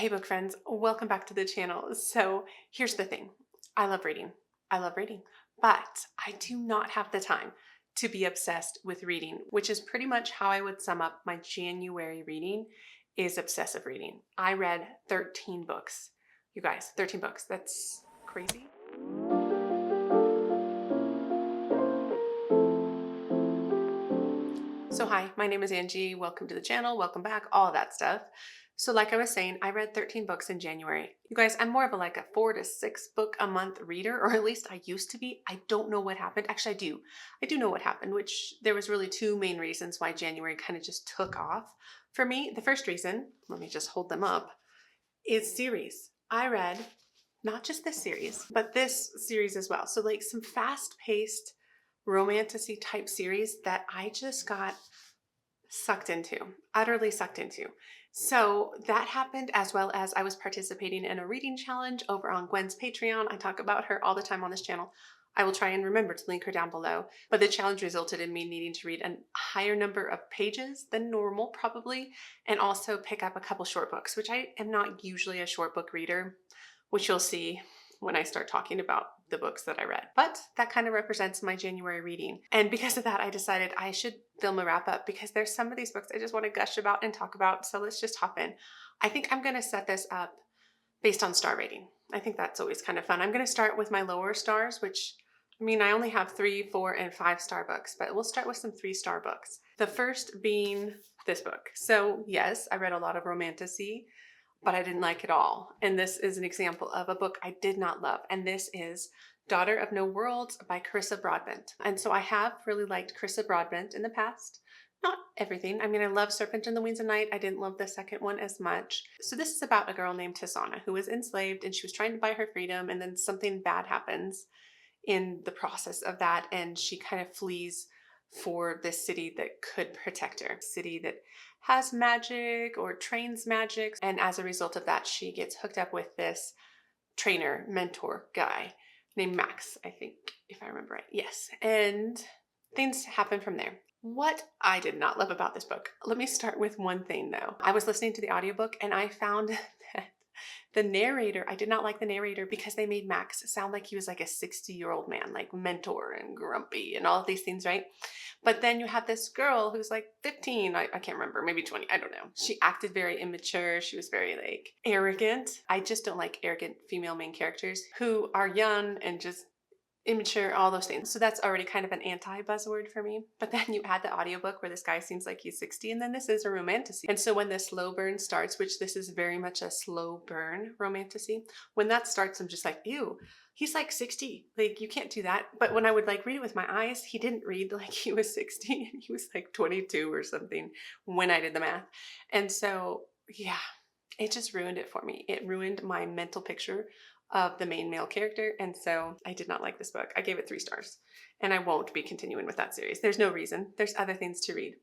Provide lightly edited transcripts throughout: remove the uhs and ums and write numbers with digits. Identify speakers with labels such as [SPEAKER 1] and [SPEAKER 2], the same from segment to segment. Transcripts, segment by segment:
[SPEAKER 1] Hey book friends, welcome back to the channel. So here's the thing. I love reading. I love reading, but I do not have the time to be obsessed with reading, which is pretty much how I would sum up my January reading is obsessive reading. I read 13 books. You guys, 13 books. That's crazy. So hi, my name is Angie. Welcome to the channel. Welcome back. All of that stuff. So like I was saying, I read 13 books in January. You guys, I'm more of a 4 to 6 book a month reader, or at least I used to be. I don't know what happened. Actually, I do. I do know what happened, which there was really two main reasons why January kind of just took off for me. The first reason, let me just hold them up, is series. I read not just this series, but this series as well. So like some fast-paced romantasy type series that I just got sucked into, utterly sucked into. So that happened, as well as I was participating in a reading challenge over on Gwen's Patreon. I talk about her all the time on this channel. I will try and remember to link her down below. But the challenge resulted in me needing to read a higher number of pages than normal, probably, and also pick up a couple short books, which I am not usually a short book reader, which you'll see when I start talking about the books that I read. But that kind of represents my January reading. And because of that, I decided I should film a wrap up because there's some of these books I just want to gush about and talk about. So let's just hop in. I think I'm going to set this up based on star rating. I think that's always kind of fun. I'm going to start with my lower stars, which I only have 3, 4, and 5-star books, but we'll start with some 3-star books. The first being this book. So yes, I read a lot of romantasy, but I didn't like it all. And this is an example of a book I did not love. And this is Daughter of No Worlds by Carissa Broadbent. And so I have really liked Carissa Broadbent in the past. Not everything. I love Serpent and the Wings of Night. I didn't love the second one as much. So this is about a girl named Tisana who was enslaved and she was trying to buy her freedom, and then something bad happens in the process of that, and she kind of flees for this city that could protect her. City that has magic or trains magic. And as a result of that, she gets hooked up with this trainer, mentor guy named Max, I think, if I remember right. Yes. And things happen from there. What I did not love about this book, let me start with one thing though. I was listening to the audiobook and I found that the narrator, I did not like the narrator because they made Max sound like he was like a 60-year-old man, like mentor and grumpy and all of these things, right? But then you have this girl who's like 15, I can't remember, maybe 20, I don't know. She acted very immature. She was very like arrogant. I just don't like arrogant female main characters who are young and just immature, all those things. So that's already kind of an anti-buzzword for me. But then you add the audiobook where this guy seems like he's 60, and then this is a romantasy. And so when the slow burn starts, which this is very much a slow burn romantasy, when that starts, I'm just like, ew, he's like 60. Like, you can't do that. But when I would like read it with my eyes, he didn't read like he was 60. He was like 22 or something when I did the math. And so, yeah, it just ruined it for me. It ruined my mental picture of the main male character, and so I did not like this book. I gave it 3 stars, and I won't be continuing with that series. There's no reason. There's other things to read.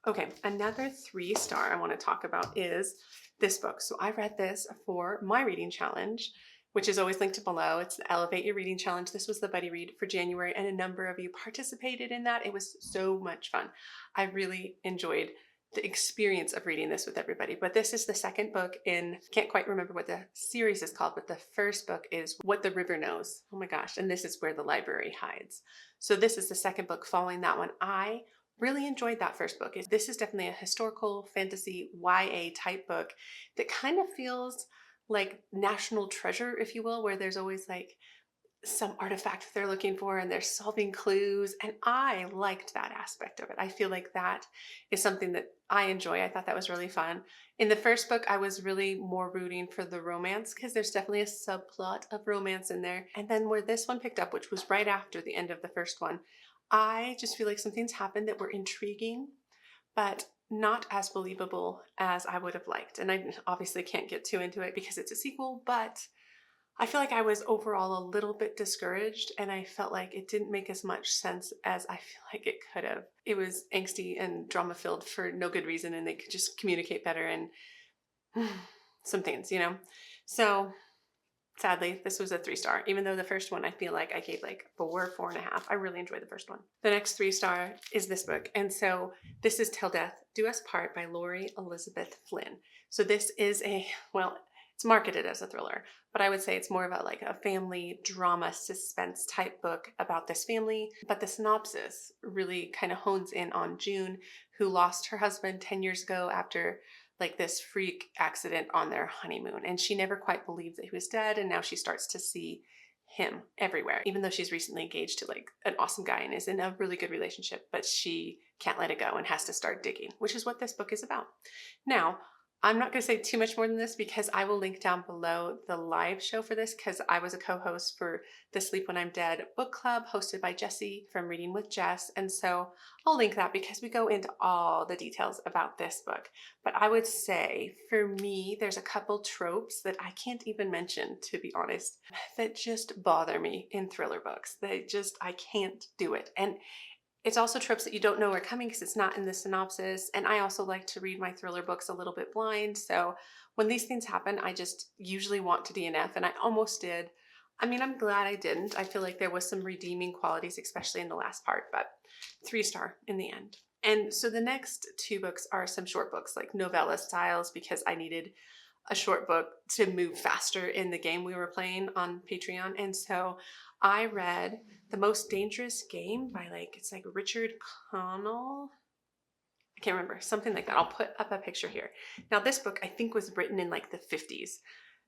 [SPEAKER 1] Okay, another 3-star I want to talk about is this book. So I read this for my reading challenge, which is always linked below. It's the Elevate Your Reading Challenge. This was the buddy read for January, and a number of you participated in that. It was so much fun. I really enjoyed the experience of reading this with everybody. But this is the second book in, can't quite remember what the series is called, but the first book is What the River Knows. Oh my gosh. And this is Where the Library Hides. So this is the second book following that one. I really enjoyed that first book. This is definitely a historical fantasy YA type book that kind of feels like National Treasure, if you will, where there's always like some artifact they're looking for and they're solving clues, and I liked that aspect of it. I feel like that is something that I enjoy. I thought that was really fun. In the first book, I was really more rooting for the romance because there's definitely a subplot of romance in there. And then where this one picked up, which was right after the end of the first one, I just feel like some things happened that were intriguing, but not as believable as I would have liked. And I obviously can't get too into it because it's a sequel, but I feel like I was overall a little bit discouraged, and I felt like it didn't make as much sense as I feel like it could have. It was angsty and drama filled for no good reason, and they could just communicate better and some things, you know? So sadly, this was a 3-star, even though the first one I feel like I gave like 4, 4.5. I really enjoyed the first one. The next 3-star is this book. And so this is Till Death Do Us Part by Lori Elizabeth Flynn. So this is well, It's marketed as a thriller, but I would say it's more of a like a family drama suspense type book about this family. But the synopsis really kind of hones in on June, who lost her husband 10 years ago after like this freak accident on their honeymoon. And she never quite believed that he was dead. And now she starts to see him everywhere, even though she's recently engaged to like an awesome guy and is in a really good relationship, but she can't let it go and has to start digging, which is what this book is about. Now, I'm not going to say too much more than this because I will link down below the live show for this, because I was a co-host for the Sleep When I'm Dead book club hosted by Jessie from Reading with Jess. And so I'll link that because we go into all the details about this book. But I would say for me, there's a couple tropes that I can't even mention, to be honest, that just bother me in thriller books. I can't do it. And it's also tropes that you don't know are coming because it's not in the synopsis. And I also like to read my thriller books a little bit blind. So when these things happen, I just usually want to DNF, and I almost did. I mean, I'm glad I didn't. I feel like there was some redeeming qualities, especially in the last part, but 3-star in the end. And so the next 2 books are some short books, like novella styles, because I needed a short book to move faster in the game we were playing on Patreon. And so I read The Most Dangerous Game by it's like Richard Connell. I can't remember, something like that. I'll put up a picture here. Now this book I think was written in like the 50s.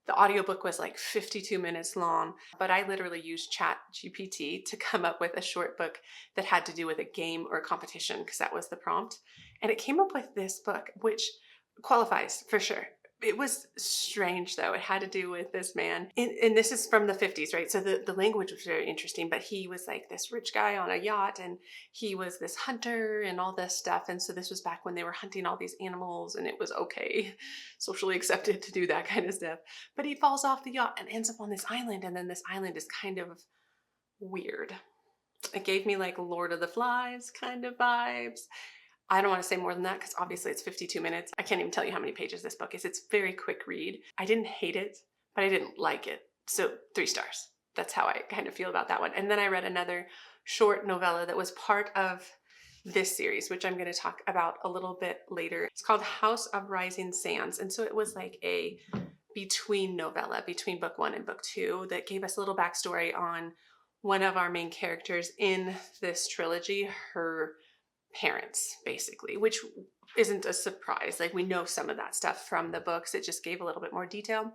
[SPEAKER 1] The audiobook was like 52 minutes long, but I literally used Chat GPT to come up with a short book that had to do with a game or a competition, because that was the prompt. And it came up with this book, which qualifies for sure. It was strange though. It had to do with this man. And this is from the 50s, right? So the language was very interesting, but he was like this rich guy on a yacht, and he was this hunter and all this stuff. And so this was back when they were hunting all these animals, and it was okay, socially accepted to do that kind of stuff. But he falls off the yacht and ends up on this island. And then this island is kind of weird. It gave me like Lord of the Flies kind of vibes. I don't want to say more than that because obviously it's 52 minutes. I can't even tell you how many pages this book is. It's a very quick read. I didn't hate it, but I didn't like it. So 3 stars. That's how I kind of feel about that one. And then I read another short novella that was part of this series, which I'm going to talk about a little bit later. It's called House of Rising Sands. And so it was like a between novella between book 1 and book 2 that gave us a little backstory on one of our main characters in this trilogy, her parents, basically, which isn't a surprise. Like, we know some of that stuff from the books. It just gave a little bit more detail,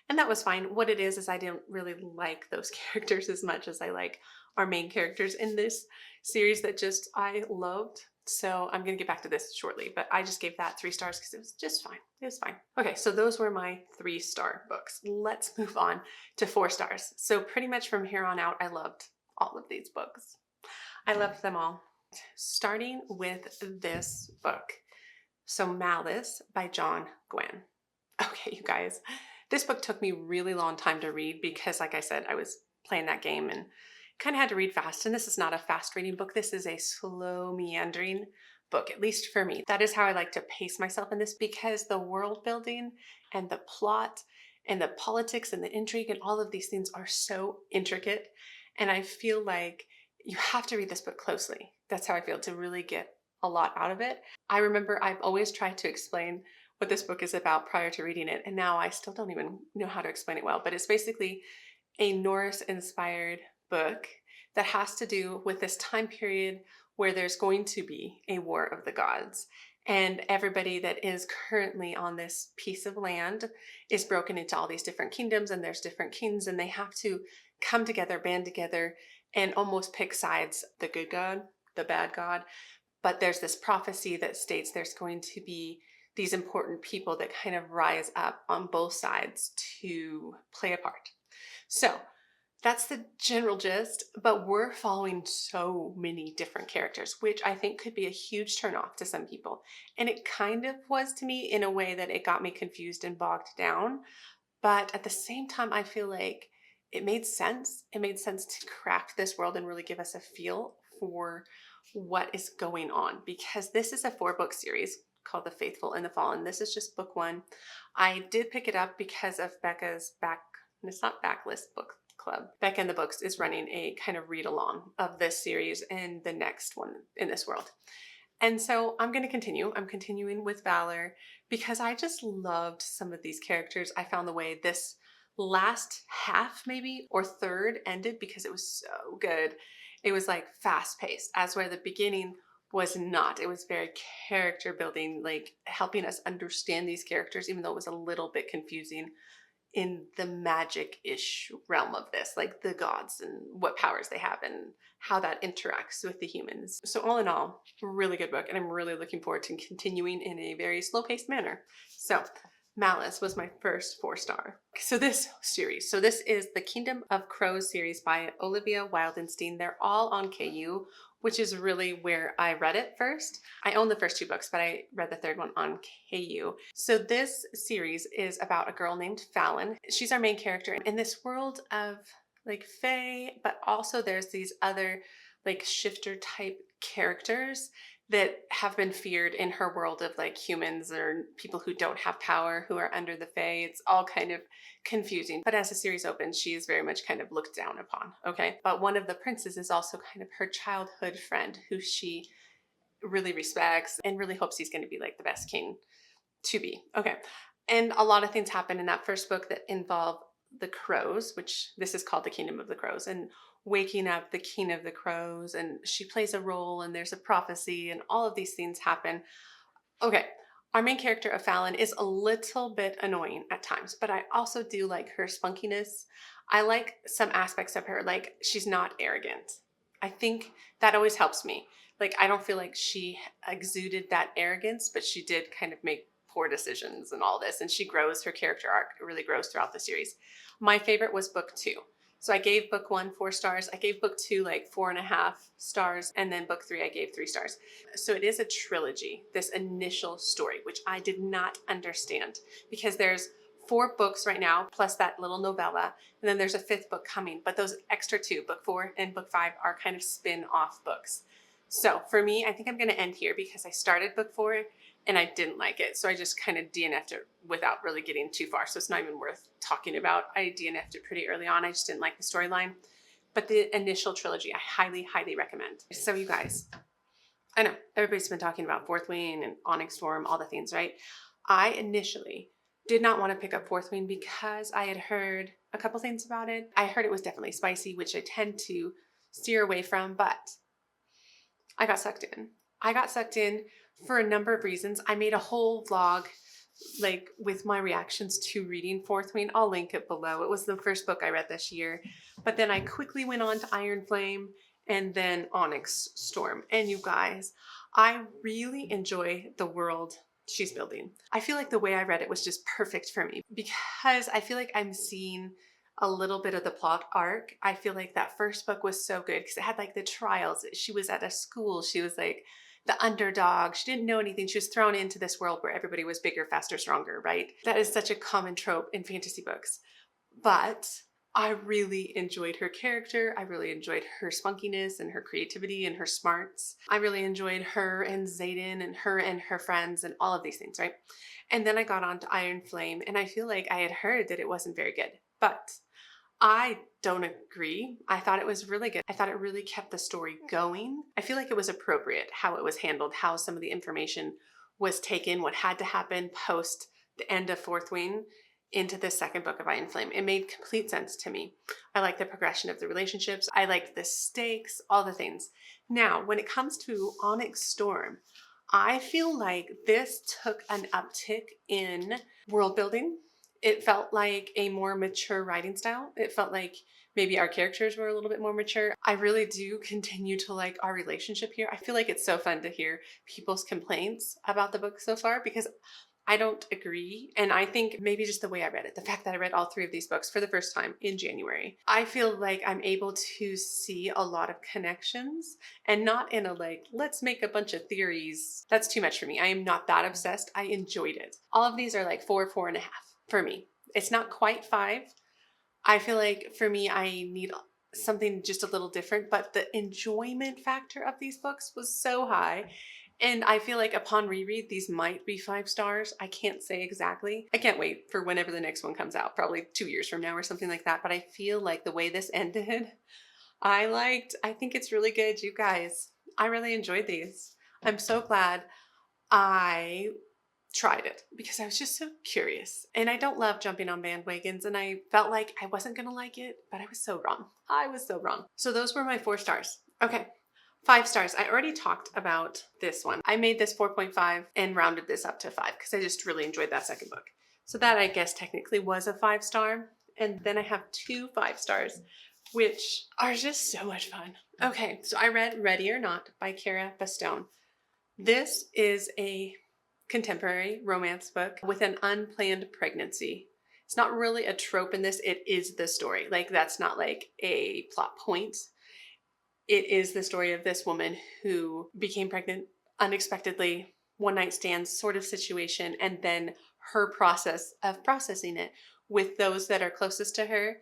[SPEAKER 1] and that was fine. What it is I didn't really like those characters as much as I like our main characters in this series that just I loved. So I'm going to get back to this shortly, but I just gave that 3 stars because it was just fine. It was fine. Okay, so those were my 3-star books. Let's move on to 4 stars. So pretty much from here on out, I loved all of these books. I loved them all. Starting with this book. So Malice by Gwen. Okay, you guys, this book took me a really long time to read because, like I said, I was playing that game and kind of had to read fast. And this is not a fast reading book. This is a slow meandering book, at least for me. That is how I like to pace myself in this, because the world building and the plot and the politics and the intrigue and all of these things are so intricate. And I feel like you have to read this book closely. That's how I feel, to really get a lot out of it. I remember I've always tried to explain what this book is about prior to reading it, and now I still don't even know how to explain it well, but it's basically a Norse-inspired book that has to do with this time period where there's going to be a war of the gods. And everybody that is currently on this piece of land is broken into all these different kingdoms, and there's different kings, and they have to come together, band together, and almost pick sides, the good god, the bad god. But there's this prophecy that states there's going to be these important people that kind of rise up on both sides to play a part. So that's the general gist, but we're following so many different characters, which I think could be a huge turnoff to some people. And it kind of was to me, in a way that it got me confused and bogged down. But at the same time, I feel like it made sense. It made sense to craft this world and really give us a feel for what is going on, because this is a 4-book series called The Faithful and the Fallen. This is just book 1. I did pick it up because of Becca's it's not backlist book club. Becca and the Books is running a kind of read along of this series and the next one in this world. And so I'm going to continue. I'm continuing with Valor because I just loved some of these characters. I found the way this last half, maybe, or third ended because it was so good. It was like fast paced, as where the beginning was not. It was very character building, like helping us understand these characters, even though it was a little bit confusing in the magic-ish realm of this, like the gods and what powers they have and how that interacts with the humans. So all in all, really good book, and I'm really looking forward to continuing in a very slow-paced manner. So Malice was my first 4-star. So this series, so this is the Kingdom of Crows series by Olivia Wildenstein. They're all on KU, which is really where I read it first. I own the first 2 books, but I read the third one on KU. So this series is about a girl named Fallon. She's our main character in this world of like fae, but also there's these other like shifter type characters that have been feared in her world of like humans or people who don't have power, who are under the fae. It's all kind of confusing. But as the series opens, she is very much kind of looked down upon, okay? But one of the princes is also kind of her childhood friend who she really respects and really hopes he's going to be like the best king to be, okay? And a lot of things happen in that first book that involve the crows, which this is called the Kingdom of the Crows, and waking up the king of the crows, and she plays a role and there's a prophecy and all of these things happen. Okay, our main character of Fallon is a little bit annoying at times, but I also do like her spunkiness. I like some aspects of her, like she's not arrogant. I think that always helps me. Like I don't feel like she exuded that arrogance, but she did kind of make poor decisions and all this, and she grows, her character arc really grows throughout the series. My favorite was book 2. So I gave book 1 4 stars. I gave book 2 like 4.5 stars. And then book 3, I gave 3 stars. So it is a trilogy, this initial story, which I did not understand because there's 4 books right now, plus that little novella. And then there's a 5th book coming. But those extra 2, book 4 and book 5, are kind of spin-off books. So for me, I think I'm going to end here because I started book 4 and I didn't like it. So I just kind of DNF'd it without really getting too far. So it's not even worth talking about. I DNF'd it pretty early on. I just didn't like the storyline. But the initial trilogy, I highly, highly recommend. So you guys, I know everybody's been talking about Fourth Wing and Onyx Storm, all the things, right? I initially did not want to pick up Fourth Wing because I had heard a couple things about it. I heard it was definitely spicy, which I tend to steer away from, but I got sucked in. I got sucked in for a number of reasons. I made a whole vlog like with my reactions to reading Fourth Wing. I'll link it below. It was the first book I read this year. But then I quickly went on to Iron Flame and then Onyx Storm. And you guys, I really enjoy the world she's building. I feel like the way I read it was just perfect for me because I feel like I'm seeing a little bit of the plot arc. I feel like that first book was so good because it had like the trials. She was at a school. She was like the underdog. She didn't know anything. She was thrown into this world where everybody was bigger, faster, stronger, right? That is such a common trope in fantasy books. But I really enjoyed her character. I really enjoyed her spunkiness and her creativity and her smarts. I really enjoyed her and Xaden and her friends and all of these things, right? And then I got on to Iron Flame and I feel like I had heard that it wasn't very good, but I don't agree. I thought it was really good. I thought it really kept the story going. I feel like it was appropriate how it was handled, how some of the information was taken, what had to happen post the end of Fourth Wing into the second book of Iron Flame. It made complete sense to me. I like the progression of the relationships. I liked the stakes, all the things. Now, when it comes to Onyx Storm, I feel like this took an uptick in world building. It felt like a more mature writing style. It felt like maybe our characters were a little bit more mature. I really do continue to like our relationship here. I feel like it's so fun to hear people's complaints about the book so far because I don't agree. And I think maybe just the way I read it, the fact that I read all 3 of these books for the first time in January, I feel like I'm able to see a lot of connections and not in a like, let's make a bunch of theories. That's too much for me. I am not that obsessed. I enjoyed it. All of these are like 4, 4.5 for me. It's not quite 5. I feel like for me, I need something just a little different, but the enjoyment factor of these books was so high. And I feel like upon reread, these might be 5 stars. I can't say exactly. I can't wait for whenever the next one comes out, probably 2 years from now or something like that. But I feel like the way this ended, I think it's really good. You guys, I really enjoyed these. I'm so glad I tried it because I was just so curious. And I don't love jumping on bandwagons, and I felt like I wasn't going to like it, but I was so wrong. I was so wrong. So those were my 4 stars. Okay. 5 stars. I already talked about this one. I made this 4.5 and rounded this up to 5 because I just really enjoyed that second book. So that, I guess, technically was a 5-star. And then I have 2 5-stars, which are just so much fun. Okay, so I read Ready or Not by Cara Bastone. This is a contemporary romance book with an unplanned pregnancy. It's not really a trope in this. It is the story. Like, that's not like a plot point. It is the story of this woman who became pregnant unexpectedly, one night stand sort of situation, and then her process of processing it with those that are closest to her,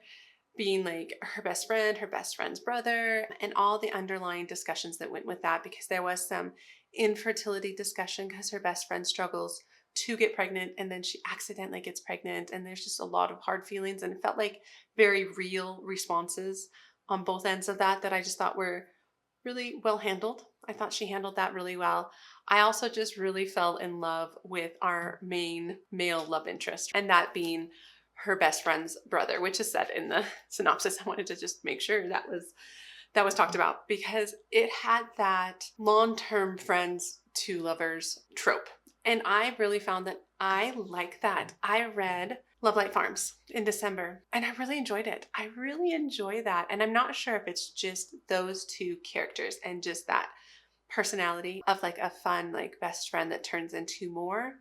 [SPEAKER 1] being like her best friend, her best friend's brother, and all the underlying discussions that went with that, because there was some infertility discussion because her best friend struggles to get pregnant and then she accidentally gets pregnant, and there's just a lot of hard feelings, and it felt like very real responses on both ends of that I just thought were really well handled. I thought she handled that really well. I also just really fell in love with our main male love interest, and that being her best friend's brother, which is said in the synopsis. I wanted to just make sure that was talked about because it had that long-term friends to lovers trope. And I really found that I like that. I read Love Light Farms in December and I really enjoyed it. I really enjoy that. And I'm not sure if it's just those 2 characters and just that personality of like a fun, like best friend that turns into more.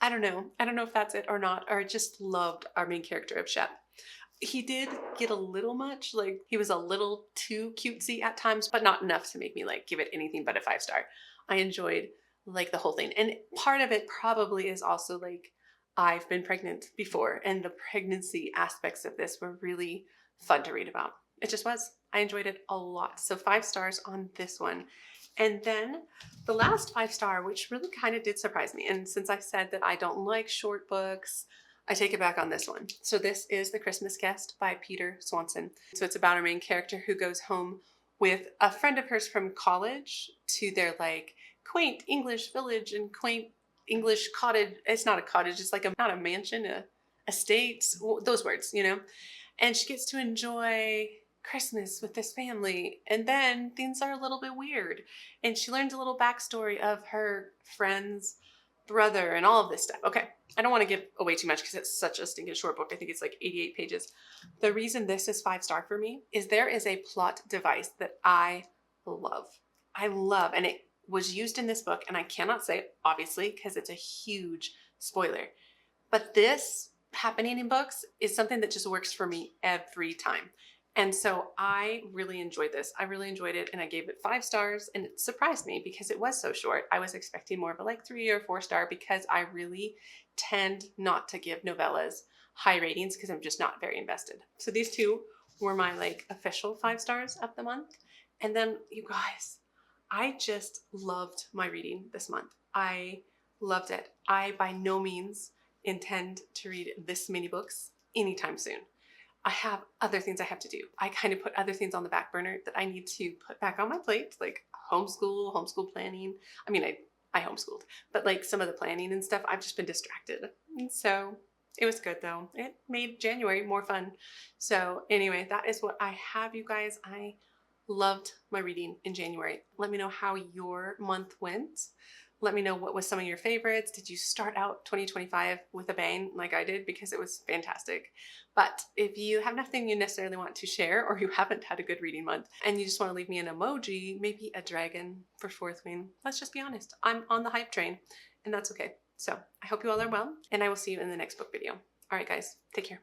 [SPEAKER 1] I don't know. I don't know if that's it or not, or I just loved our main character of Shep. He did get a little much, like he was a little too cutesy at times, but not enough to make me like give it anything but a 5-star. I enjoyed like the whole thing. And part of it probably is also like I've been pregnant before, and the pregnancy aspects of this were really fun to read about. It just was. I enjoyed it a lot. So 5 stars on this one. And then the last 5-star, which really kind of did surprise me. And since I said that I don't like short books, I take it back on this one. So this is The Christmas Guest by Peter Swanson. So it's about our main character who goes home with a friend of hers from college to their like quaint English village and quaint English cottage. It's not a cottage. It's like not a mansion, a estate, those words, you know? And she gets to enjoy Christmas with this family. And then things are a little bit weird. And she learns a little backstory of her friend's brother and all of this stuff. Okay, I don't want to give away too much because it's such a stinking short book. I think it's like 88 pages. The reason this is 5-star for me is there is a plot device that I love. I love, and it was used in this book, and I cannot say it, obviously, because it's a huge spoiler. But this happening in books is something that just works for me every time. And so I really enjoyed this. I really enjoyed it, and I gave it 5 stars, and it surprised me because it was so short. I was expecting more of a like 3 or 4-star because I really tend not to give novellas high ratings because I'm just not very invested. So these 2 were my like official 5 stars of the month. And then you guys, I just loved my reading this month. I loved it. I by no means intend to read this many books anytime soon. I have other things I have to do. I kind of put other things on the back burner that I need to put back on my plate, like homeschool planning. I mean, I homeschooled, but like some of the planning and stuff, I've just been distracted. And so it was good though. It made January more fun. So anyway, that is what I have, you guys. I loved my reading in January. Let me know how your month went. Let me know what was some of your favorites. Did you start out 2025 with a bang like I did? Because it was fantastic. But if you have nothing you necessarily want to share, or you haven't had a good reading month and you just want to leave me an emoji, maybe a dragon for 4th wing, let's just be honest. I'm on the hype train and that's okay. So I hope you all are well, and I will see you in the next book video. All right, guys, take care.